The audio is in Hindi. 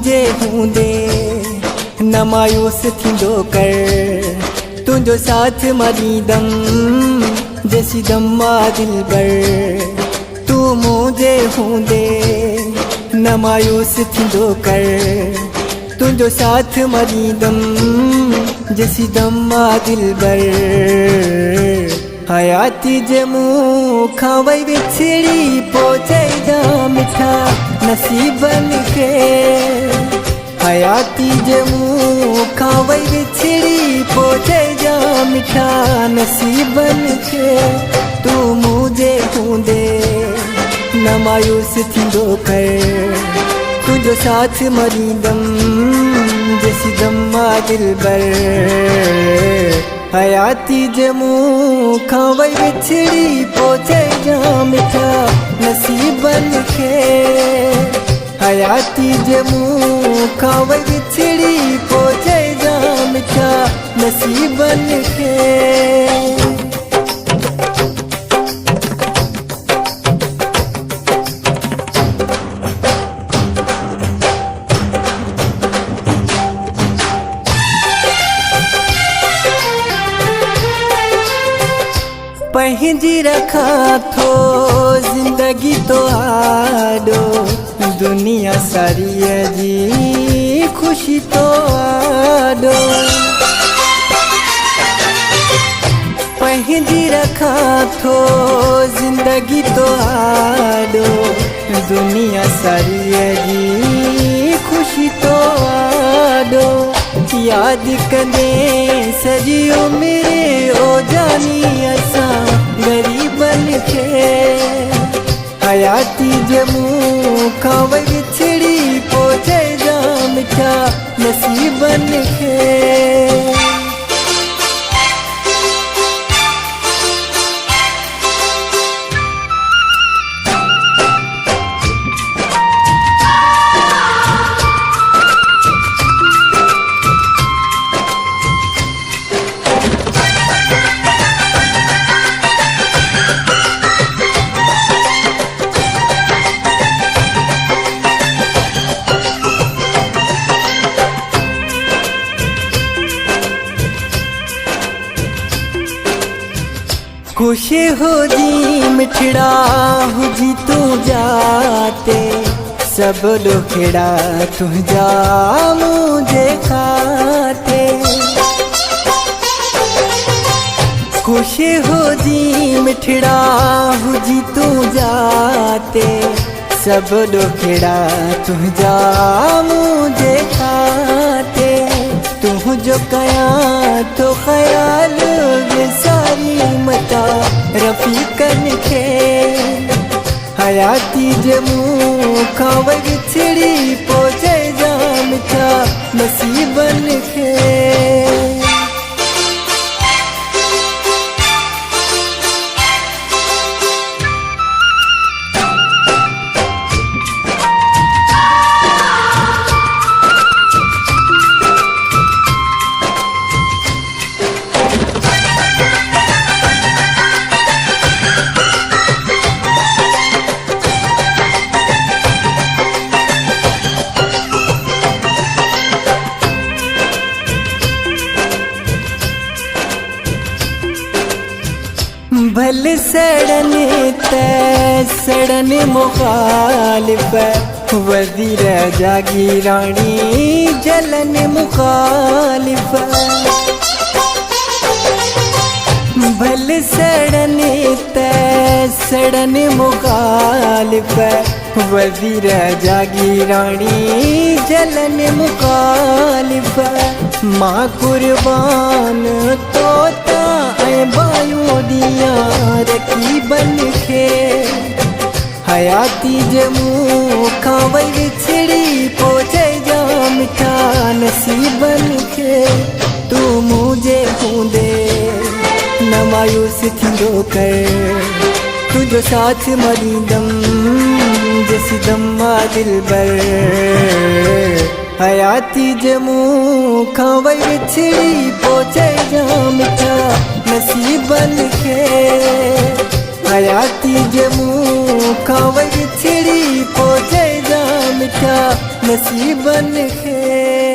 मुझे हूंदे न मायूस थींदो कर, तुंहिंजो साथ मरीदम जसीदम मां दिलबर। तू मुझे हूंदे न मायूस थींदो कर, तुंहिंजो साथ मरीदम जसीदम मां दिलबर। हयाती जे मुँह खां वई विछड़ी पोइ चइजा मिठा नसीबनि खे। हयाती जे मुँह खां वई विछड़ी पोइ चइजा मिठा नसीबनि खे। तू मुझे हूंदे न मायूस थींदो कर, तुंहिंजो साथ मरीदम जसीदम मां दिलबर। हयाती जे मुँह खां वई विछड़ी पोइ चइजा मिठा नसीबनि खे। हयाती जे मुँह खां वई विछड़ी पोइ चइजा मिठा नसीबनि खे। पंहिंजी रखा थो ज़िंदगी तो आॾो, दुनिया सारीअ जी ख़ुशी तो आॾो। पंहिंजी रखा थो ज़िंदगी तो आॾो, दुनिया सारीअ जी ख़ुशी तो आॾो। यादि कंदे सॼी उमिरि ओ जानी असां ग़रीबनि खे। हयाती जे मुँह खां वई विछड़ी पोइ चइजा मिठा नसीबनि खे। खुश हो जी मिठड़ा हुजी तू जाते, सब दुखड़ा तुझा मुझे खाते। खुश हो जी मिठड़ा हुजी तू जाते, सब दुखड़ा तुझा मुझे खाते। तुझो कया तो ख्याल सारी मता रफ़ीकनि खे। हयाती जे मुँह खां वई विछड़ी पोइ चइजा मिठा नसीबनि खे। भल सड़न ते सड़न मुखालिफ, वज़ीर जागीरानी जलन मुखालिफ। भल सड़न ते सड़न मुखालिफ, वज़ीर जागीरानी जलन मुखालिफ। मां कुर्बान तोता ऐं बायूं ॾियां रकीबनि खे। हयाती जे मुँह खां वई विछड़ी पोइ चइजा मिठा नसीबनि खे। तू मुझे हूंदे न मायूस थींदो कर, तुंहिंजो साथ मरीदम जसीदम मां दिलबर। हयाती जे मुँह खां वई विछड़ी पोइ चइजा मिठा नसीबनि खे। हयाती जे मुँह खां वई विछड़ी पोइ चइजा मिठा नसीबन खे।